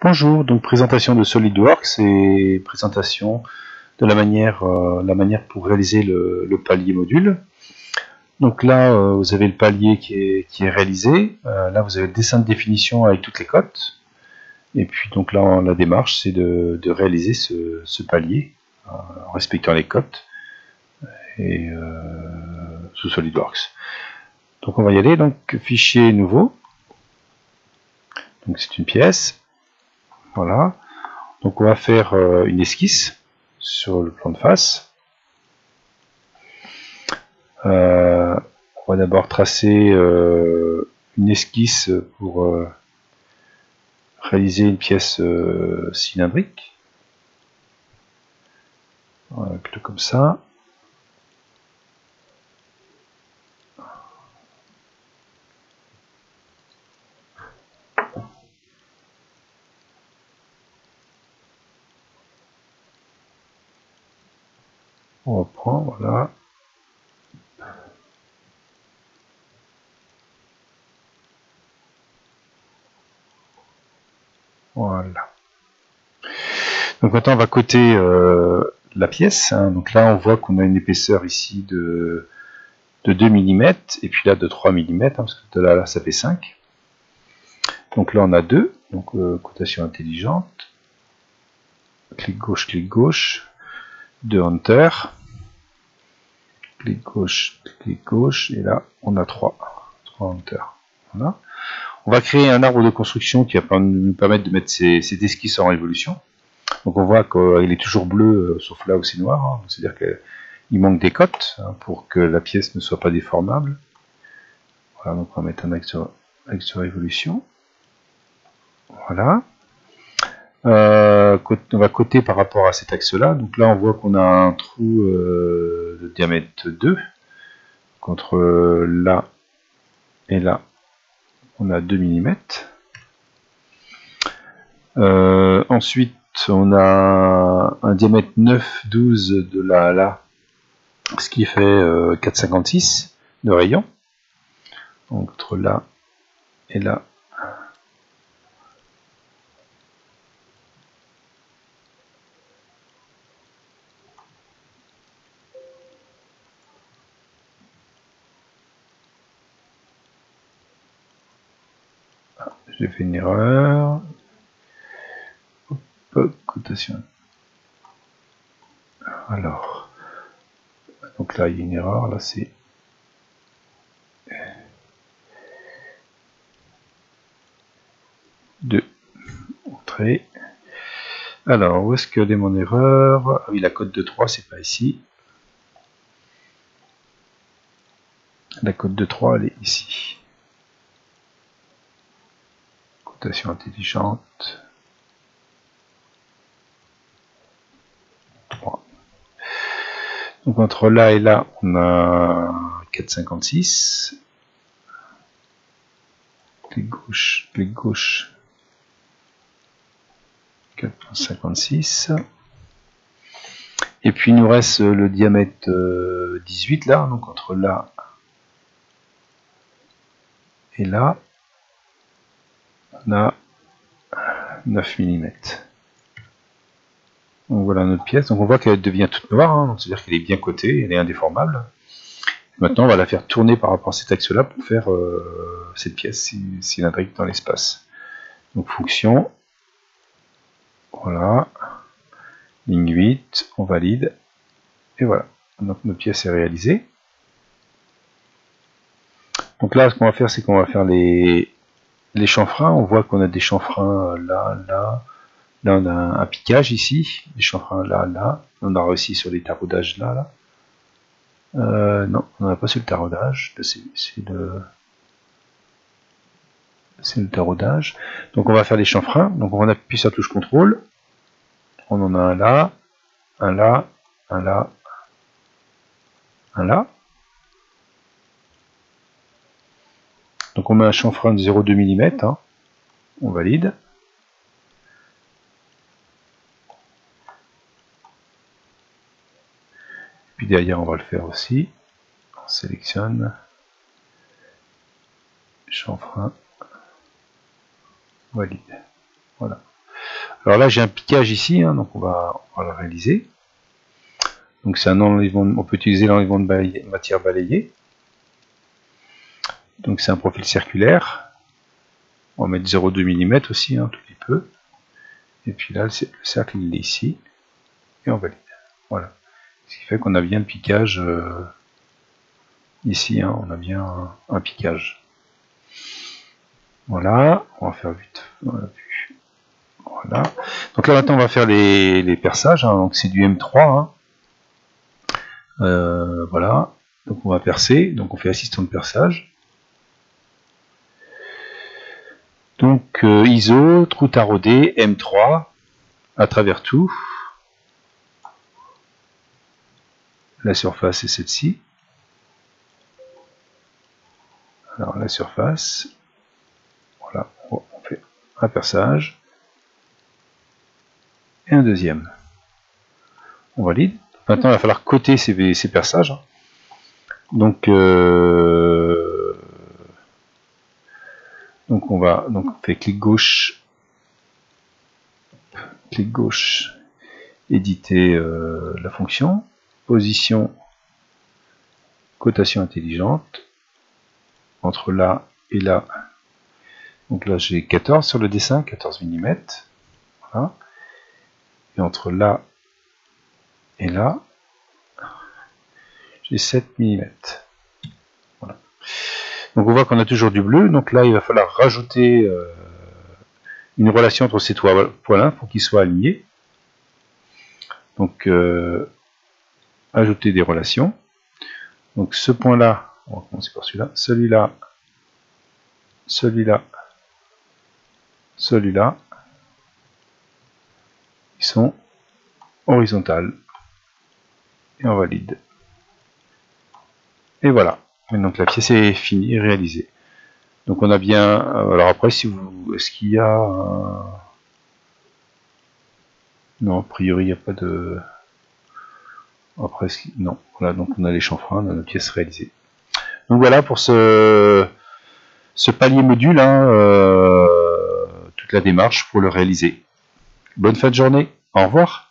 Bonjour, donc présentation de SolidWorks et présentation de la manière pour réaliser le palier module. Donc là, vous avez le palier qui est réalisé. Là, vous avez le dessin de définition avec toutes les cotes. Et puis donc là, la démarche, c'est de réaliser ce palier en respectant les cotes et sous SolidWorks. Donc on va y aller. Donc fichier nouveau. Donc c'est une pièce. Voilà. Donc on va faire une esquisse sur le plan de face. On va d'abord tracer une esquisse pour réaliser une pièce cylindrique. Voilà, plutôt comme ça. On reprend, voilà. Voilà. Donc maintenant on va coter la pièce. Hein. Donc là on voit qu'on a une épaisseur ici de 2 mm et puis là de 3 mm, hein, parce que de là ça fait 5. Donc là on a 2, donc cotation intelligente. Clic gauche, 2 Enter. Clic gauche, et là on a 3 Enter. Voilà. On va créer un arbre de construction qui va nous permettre de mettre cette esquisse en révolution. Donc on voit qu'il est toujours bleu, sauf là où c'est noir, hein. C'est-à-dire qu'il manque des cotes hein, pour que la pièce ne soit pas déformable. Voilà, donc on va mettre un axe de révolution. Voilà. On va coter par rapport à cet axe-là. Donc là on voit qu'on a un trou de diamètre 2. Entre là et là, on a 2 mm. Ensuite, on a un diamètre 9, 12 de là à là, ce qui fait 4,56 de rayon. Donc, entre là et là. Ah, j'ai fait une erreur. Hop, cotation. Alors, donc là, il y a une erreur. Là, c'est deux entrées. Alors, où est-ce que est mon erreur? Ah oui, la cote de 3, c'est pas ici. La cote de 3, elle est ici. Cotation intelligente. 3. Donc entre là et là, on a 4,56. Clic gauche. 4,56. Et puis il nous reste le diamètre 18 là, donc entre là et là, on a 9 mm. Donc voilà notre pièce. Donc on voit qu'elle devient toute noire, hein, c'est-à-dire qu'elle est bien cotée, elle est indéformable. Maintenant on va la faire tourner par rapport à cet axe là pour faire cette pièce cylindrique dans l'espace. Donc fonction, voilà, ligne 8, on valide, et voilà, donc notre pièce est réalisée. Donc là ce qu'on va faire, c'est qu'on va faire les chanfreins. On voit qu'on a des chanfreins là on a un piquage ici, des chanfreins là, on a réussi sur les taraudages là. Non, on n'a pas sur le taraudage, c'est le taraudage. Donc on va faire les chanfreins, donc on appuie sur la touche contrôle, on en a un là, un là, un là, un là. Donc on met un chanfrein de 0,2 mm, hein. On valide. Puis derrière on va le faire aussi. On sélectionne, chanfrein, valide. Voilà. Alors là, j'ai un piquage ici, hein, donc on va le réaliser. Donc c'est un enlèvement, on peut utiliser l'enlèvement de matière balayée. Donc c'est un profil circulaire. On va mettre 0,2 mm aussi, un tout petit peu. Et puis là, le cercle il est ici. Et on valide. Voilà. Ce qui fait qu'on a bien le piquage ici, hein, on a bien un piquage. Voilà, on va faire vite. Voilà. Donc là maintenant on va faire les perçages, hein. Donc c'est du M3. Hein. Voilà. Donc on va percer, donc on fait assistant de perçage. Donc ISO, trou taraudé, M3, à travers tout. La surface est celle-ci. Alors la surface, voilà, on fait un perçage et un deuxième. On valide. Maintenant il va falloir coter ces perçages. Donc on fait clic gauche, éditer la fonction, position, cotation intelligente, entre là et là. Donc là j'ai 14 sur le dessin, 14 mm. Voilà. Et entre là et là, j'ai 7 mm. Voilà. Donc on voit qu'on a toujours du bleu, donc là il va falloir rajouter une relation entre ces trois points-là pour qu'ils soient alignés. Donc ajouter des relations. Donc ce point-là, on va commencer par celui-là, celui-là, celui-là, celui-là, ils sont horizontales. Et on valide. Et voilà. Donc la pièce est finie et réalisée. Donc on a bien. Alors après, si vous, est-ce qu'il y a non, a priori il n'y a pas de. Après, non. Voilà, donc on a les chanfreins, on a la pièce réalisée. Donc voilà pour ce palier module, hein, toute la démarche pour le réaliser. Bonne fin de journée. Au revoir.